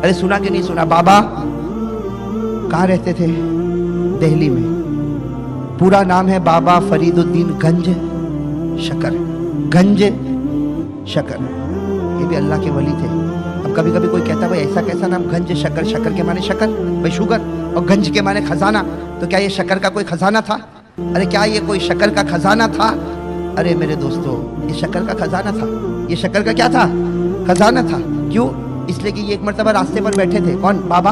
अरे सुना कि नहीं सुना? बाबा कहाँ रहते थे? दिल्ली में। पूरा नाम है बाबा फरीदुद्दीन गंज शकर। गंज शकर, ये भी अल्लाह के वली थे। अब कभी कभी कोई कहता भाई ऐसा कैसा नाम गंज शकर? शकर के माने शकर, भाई शुगर, और गंज के माने खजाना। तो क्या ये शकर का कोई खजाना था? अरे क्या ये कोई शकर का खजाना था? अरे मेरे दोस्तों, ये शकर का खजाना था। ये शकर का क्या था? खजाना था। क्यों? इसलिए कि ये एक मर्तबा रास्ते पर बैठे थे। कौन? बाबा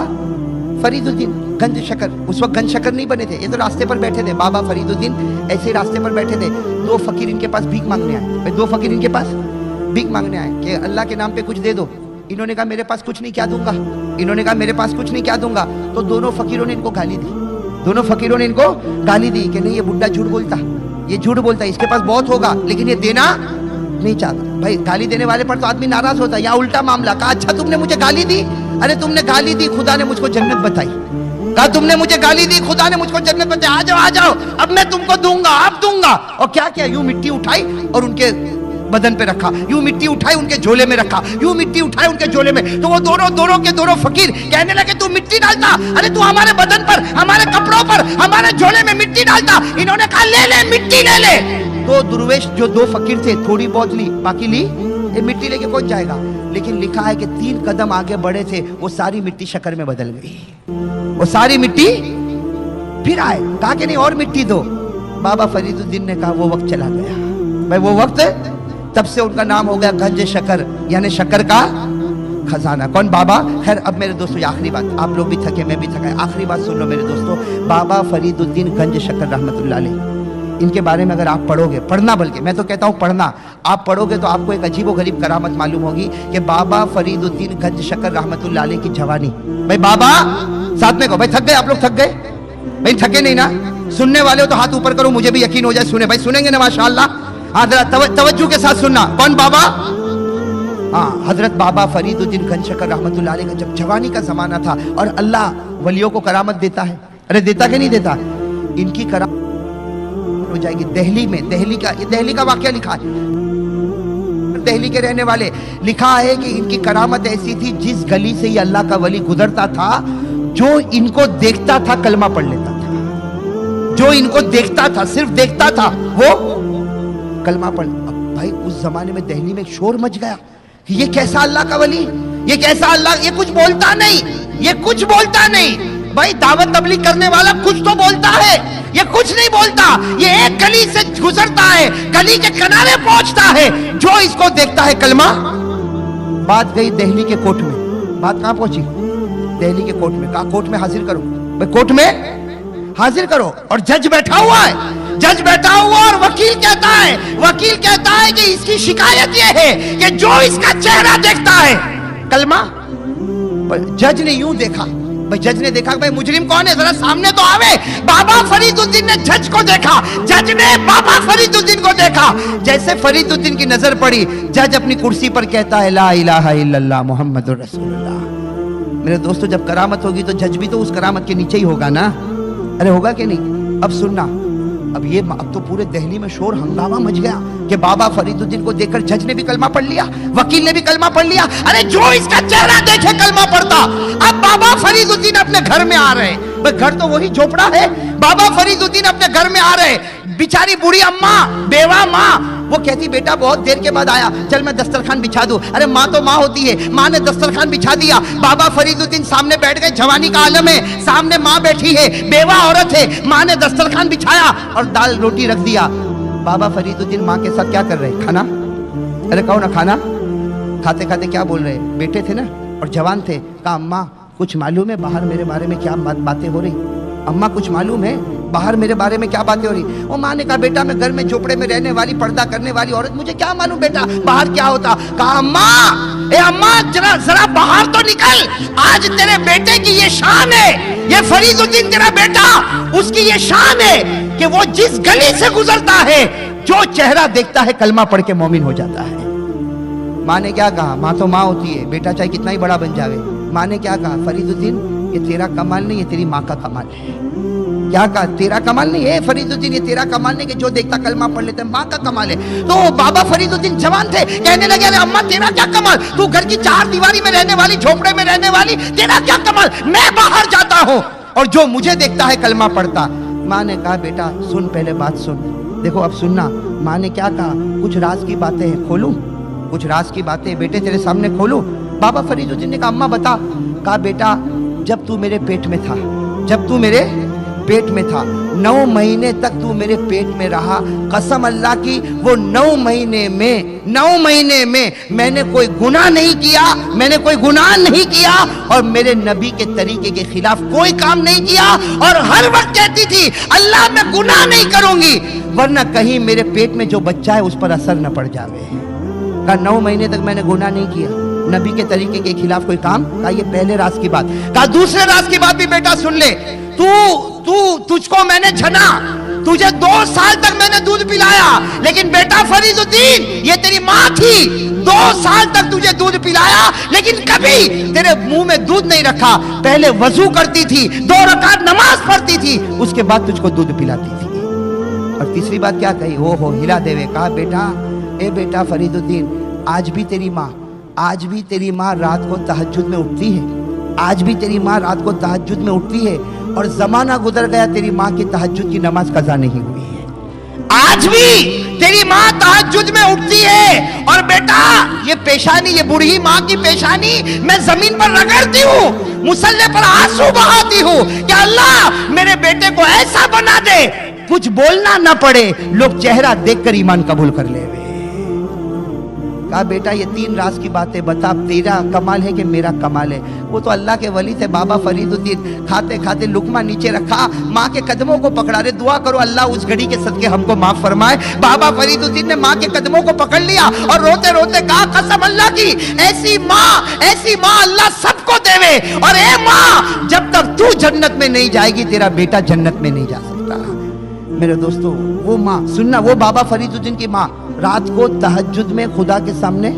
फरीदुद्दीन गंज शकर। उस वक्त गंज शकर नहीं बने थे, ये तो रास्ते पर बैठे थे। बाबा फरीदुद्दीन ऐसे ही रास्ते पर बैठे थे। दो फकीर इनके पास भीख मांगने आए। भाई दो फकीर इनके पास भीख मांगने आए कि अल्लाह के नाम पे कुछ दे दो। इन्होंने कहा मेरे पास कुछ नहीं, क्या दूंगा? इन्होंने कहा मेरे पास कुछ नहीं, क्या दूंगा? तो दोनों फकीरों ने इनको गाली दी। दोनों फकीरों ने इनको गाली दी कि नहीं, ये बुड्ढा झूठ बोलता, ये झूठ बोलता, इसके पास बहुत होगा लेकिन ये देना नहीं चाहता। भाई गाली देने वाले पर तो आदमी नाराज होता है। या उल्टा मामला, कहा अच्छा तुमने मुझे गाली दी? अरे तुमने गाली दी, खुदा ने मुझको जन्नत बताई। कहा तुमने मुझे गाली दी, खुदा ने मुझको जन्नत बताई। आ जाओ अब मैं तुमको दूंगा, अब दूंगा। और क्या क्या, यूं मिट्टी उठाई और उनके बदन पे रखा, यूं मिट्टी उठाई उनके झोले में रखा, यूं मिट्टी उठाई उनके झोले में। तो वो दोनों फकीर कहने लगे तू मिट्टी डालता, अरे तू हमारे बदन पर, हमारे कपड़ों पर, हमारे झोले में मिट्टी डालता। इन्होंने कहा ले ले मिट्टी ले ले। तो दुर्वेश जो दो फकीर थे, थोड़ी बहुत ली, बाकी ली, ये मिट्टी लेके कौन जाएगा? लेकिन लिखा है कि 3 कदम आगे बढ़े थे, वो सारी मिट्टी शक्कर में बदल गई। वो सारी मिट्टी फिर आए, कहा कि नहीं और मिट्टी दो। बाबा फरीदुद्दीन ने कहा वो वक्त चला गया। भाई वो वक्त, तब से उनका नाम हो गया गंज शकर, यानी शक्कर का खजाना। कौन? बाबा। खैर अब मेरे दोस्तों ये आखिरी बात, आप लोग भी थके मैं भी थका, आखिरी बात सुन लो मेरे दोस्तों। बाबा फरीदुद्दीन गंज शक्कर रहमतुल्लाह अलैह, इनके बारे में अगर आप पढ़ोगे, पढ़ना, बल्कि मैं तो कहता हूँ पढ़ना, आप पढ़ोगे तो आपको एक अजीब व गरीब करामत मालूम होगी कि बाबा फरीदुद्दीन गंज शक्कर रहमतुल्लाह अलैह की जवानी। भाई बाबा साथ में कहो। भाई थक गए आप लोग? थक गए भाई? थके नहीं ना? सुनने वाले हो तो हाथ ऊपर करो, मुझे भी यकीन हो जाए। सुने भाई, सुनेंगे ना माशाअल्लाह? हाँ जरा तवज्जो के साथ सुनना। कौन बाबा? हाँ, हजरत बाबा फरीदुद्दीन गंज शक्कर रहमतुल्लाह अलैह का जब जवानी का जमाना था, और अल्लाह वलियों को करामत देता है। अरे देता कि नहीं देता? इनकी करामत हो जाएगी दिल्ली में। दिल्ली का वाकया लिखा है, दिल्ली के रहने वाले, लिखा है कि इनकी करामत ऐसी थी, जिस गली से ये अल्लाह का वली गुजरता था, जो इनको देखता था कलमा पढ़ लेता था। जो इनको देखता था, सिर्फ देखता था, वो कलमा पढ़। अब भाई उस जमाने में दिल्ली में एक शोर मच गया कि ये कैसा अल्लाह का वली, ये कैसा अल्लाह, ये कुछ बोलता नहीं, ये कुछ बोलता नहीं। भाई दावत तबलीग करने वाला कुछ तो बोलता है, ये कुछ नहीं बोलता। ये एक गली से गुजरता है, गली के किनारे पहुंचता है, जो इसको देखता है कलमा। बात गई दिल्ली के कोर्ट में। बात कहां पहुंची? दिल्ली के कोर्ट में। कहा कोर्ट में हाजिर करो। भाई कोर्ट में हाजिर करो, और जज बैठा हुआ है। जज बैठा हुआ और वकील कहता है कि इसकी शिकायत यह है कि जो इसका चेहरा देखता है कलमा। जज ने यूं देखा, भाई जज ने देखा भाई मुजरिम कौन है, जरा सामने तो आवे। बाबा फरीदुद्दीन ने जज को देखा, जज ने बाबा फरीदुद्दीन को देखा। जैसे फरीदुद्दीन की नजर पड़ी, जज अपनी कुर्सी पर कहता है ला इलाहा इल्लल्लाह मुहम्मदुर रसूलुल्लाह। मेरे दोस्तों जब करामत होगी तो जज भी तो उस करामत के नीचे ही होगा ना? अरे होगा कि नहीं? अब सुनना, अब तो पूरे दिल्ली में शोर हंगामा मच गया कि बाबा फरीदुद्दीन को देखकर जज ने भी कलमा पढ़ लिया, वकील ने भी कलमा पढ़ लिया। अरे जो इसका चेहरा देखे कलमा पढ़ता। अब बाबा फरीदुद्दीन अपने घर में आ रहे, भाई घर तो वही झोपड़ा है। बाबा फरीदुद्दीन अपने घर में आ रहे, बिचारी बूढ़ी अम्मा, बेवा माँ, वो कहती बेटा बहुत देर के बाद आया, चल मैं दस्तरखान बिछा दूं। अरे माँ तो माँ होती है, माँ ने दस्तरखान बिछा दिया। बाबा फरीदुद्दीन सामने बैठ गए, जवानी का आलम है, सामने माँ बैठी है, बेवा औरत है। माँ ने दस्तरखान बिछाया और दाल रोटी रख दिया। बाबा फरीदुद्दीन माँ के साथ क्या कर रहे? खाना। अरे कहो ना खाना। खाते खाते क्या बोल रहे? बेटे थे ना और जवान थे। कहा अम्मा कुछ मालूम है बाहर मेरे बारे में क्या बातें हो रही? अम्मा कुछ मालूम है बाहर मेरे बारे में क्या बातें हो रही? वो माँ ने कहा बेटा मैं घर में झोपड़े में रहने वाली पर्दा करने वाली औरत, मुझे क्या मालूम बेटा बाहर क्या होता। कहा अम्मा, ए अम्मा जरा बाहर तो निकल, आज तेरे बेटे की ये शान है, ये फरीदुद्दीन तेरा बेटा, उसकी ये शान है कि वो जिस गली से गुजरता है, जो चेहरा देखता है कलमा पढ़ के मोमिन हो जाता है। माँ ने क्या कहा? माँ तो माँ होती है, बेटा चाहे कितना ही बड़ा बन जावे। माँ ने क्या कहा? फरीदुद्दीन ये तेरा कमाल नहीं, ये तेरी माँ का कमाल है। क्या कहा? तेरा कमाल नहीं है फरीदुद्दीन, ये तेरा कमाल नहीं कि जो देखता कलमा पढ़ लेता है, माँ का कमाल है। तो बाबा फरीदुद्दीन जवान थे, कहने लगे अरे अम्मा तेरा क्या कमाल, तू घर की चार दीवारी में रहने वाली, झोपड़े में रहने वाली, तेरा क्या कमाल, मैं बाहर जाता हूँ और जो मुझे देखता है कलमा पढ़ता। माँ ने कहा बेटा सुन, पहले बात सुन, देखो अब सुनना। माँ ने क्या कहा? कुछ राज की बातें हैं, खोलूं? कुछ राज की बातें बेटे तेरे सामने खोलूं? बाबा फरीदुद्दीन ने कहा अम्मा बता। कहा बेटा जब तू मेरे पेट में था, जब तू मेरे पेट में था, 9 महीने तक तू मेरे पेट में रहा, कसम अल्लाह की वो 9 महीने में मैंने कोई गुनाह नहीं किया, मैंने कोई गुनाह नहीं किया और मेरे नबी के तरीके के खिलाफ कोई काम नहीं किया और हर वक्त कहती थी अल्लाह मैं गुनाह नहीं करूंगी वरना कहीं मेरे पेट में जो बच्चा है उस पर असर न पड़ जावे। कहा 9 महीने तक मैंने गुनाह नहीं किया, नबी के तरीके के खिलाफ कोई काम। कहा ये पहले राज की बात। कहा दूसरे राज की बात भी बेटा सुन ले। तुझको मैंने छना, तुझे 2 साल तक मैंने दूध पिलाया, लेकिन बेटा फरीदुद्दीन ये तेरी माँ थी, 2 साल तक तुझे दूध पिलाया लेकिन कभी तेरे मुंह में दूध नहीं रखा। पहले वजू करती थी, 2 रकात नमाज पढ़ती थी, उसके बाद तुझको दूध पिलाती थी। और तीसरी बात क्या कही? हो हिला देवे। कहा बेटा ए बेटा फरीदुद्दीन आज भी तेरी माँ रात को तहज्जुद में उठती है, आज भी तेरी माँ रात को तहज्जुद में उठती है और जमाना गुजर गया तेरी माँ की तहज्जुद की नमाज कज़ा नहीं हुई है। आज भी तेरी माँ तहज्जुद में उठती है और बेटा ये पेशानी, ये बूढ़ी माँ की पेशानी मैं जमीन पर रगड़ती हूँ, मुसल्ले पर आंसू बहाती हूँ कि अल्लाह मेरे बेटे को ऐसा बना दे कुछ बोलना ना पड़े, लोग चेहरा देखकर ईमान कबूल कर ले। कहा बेटा ये 3 राज की बातें बता, तेरा कमाल है कि मेरा कमाल है? वो तो अल्लाह के वली थे बाबा फरीदुद्दीन, खाते खाते लुकमा नीचे रखा, माँ के कदमों को पकड़ा रहे, दुआ करो अल्लाह उस घड़ी के सदके हमको माफ फरमाए। बाबा फरीदुद्दीन ने माँ के कदमों को पकड़ लिया और रोते रोते कहा कसम अल्लाह की ऐसी माँ अल्लाह सबको देवे और ए माँ जब तक तू जन्नत में नहीं जाएगी तेरा बेटा जन्नत में नहीं जा सकता। मेरे दोस्तों वो माँ सुनना, वो बाबा फरीदुद्दीन की माँ रात को तहज्जुद में खुदा के सामने,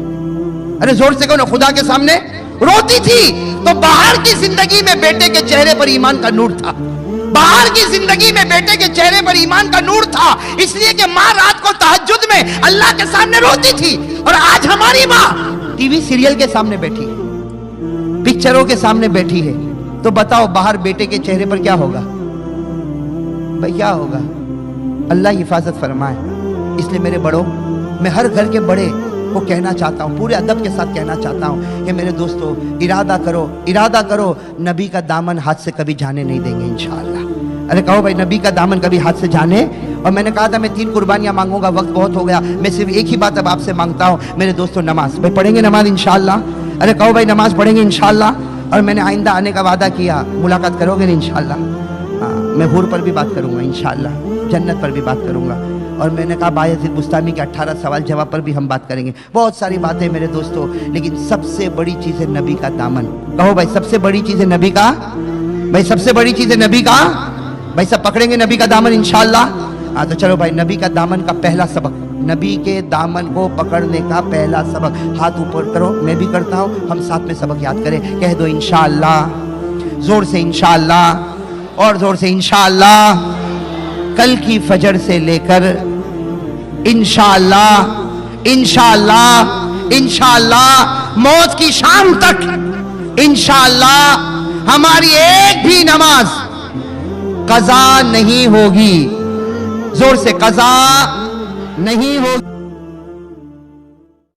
अरे जोर से कहो ना, खुदा के सामने रोती थी। तो बाहर की जिंदगी में बेटे के चेहरे पर ईमान का नूर था, बाहर की जिंदगी में बेटे के चेहरे पर ईमान का नूर था, इसलिए कि माँ रात को तहज्जुद में अल्लाह के सामने रोती थी। और आज हमारी माँ टीवी सीरियल के सामने बैठी है, पिक्चरों के सामने बैठी है, तो बताओ बाहर बेटे के चेहरे पर क्या होगा भाई? क्या होगा? अल्लाह हिफाजत फरमाए। इसलिए मेरे बड़ों, मैं हर घर के बड़े को कहना चाहता हूँ, पूरे अदब के साथ कहना चाहता हूँ कि मेरे दोस्तों इरादा करो, नबी का दामन हाथ से कभी जाने नहीं देंगे इंशाअल्लाह। अरे कहो भाई नबी का दामन कभी हाथ से जाने। और मैंने कहा था मैं 3 कुर्बानियाँ मांगूंगा, वक्त बहुत हो गया, मैं सिर्फ एक ही बात अब आपसे मांगता हूँ मेरे दोस्तों, नमाज। भाई पढ़ेंगे नमाज इंशाअल्लाह? अरे कहो भाई नमाज पढ़ेंगे इंशाअल्लाह। और मैंने आइंदा आने का वादा किया, मुलाकात करोगे इंशाअल्लाह? हाँ, मैं हुर पर भी बात करूँगा इंशाअल्लाह, जन्नत पर भी बात करूँगा। और मैंने कहा बायज़ीद बुस्तामी के 18 सवाल जवाब पर भी हम बात करेंगे। बहुत सारी बातें मेरे दोस्तों, लेकिन सबसे बड़ी चीज़ है नबी का दामन। कहो भाई सबसे बड़ी चीज़ है नबी का, भाई सबसे बड़ी चीज़ है नबी का। भाई सब पकड़ेंगे नबी का दामन इंशाअल्लाह? हाँ तो चलो भाई, नबी का दामन का पहला सबक, नबी के दामन को पकड़ने का पहला सबक, हाथ ऊपर करो, मैं भी करता हूँ, हम साथ में सबक याद करें। कह दो इंशाअल्लाह, जोर से इंशाअल्लाह और जोर से इंशाअल्लाह। कल की फजर से लेकर इंशाअल्लाह मौत की शाम तक इंशाअल्लाह हमारी एक भी नमाज कज़ा नहीं होगी। जोर से कज़ा नहीं होगी।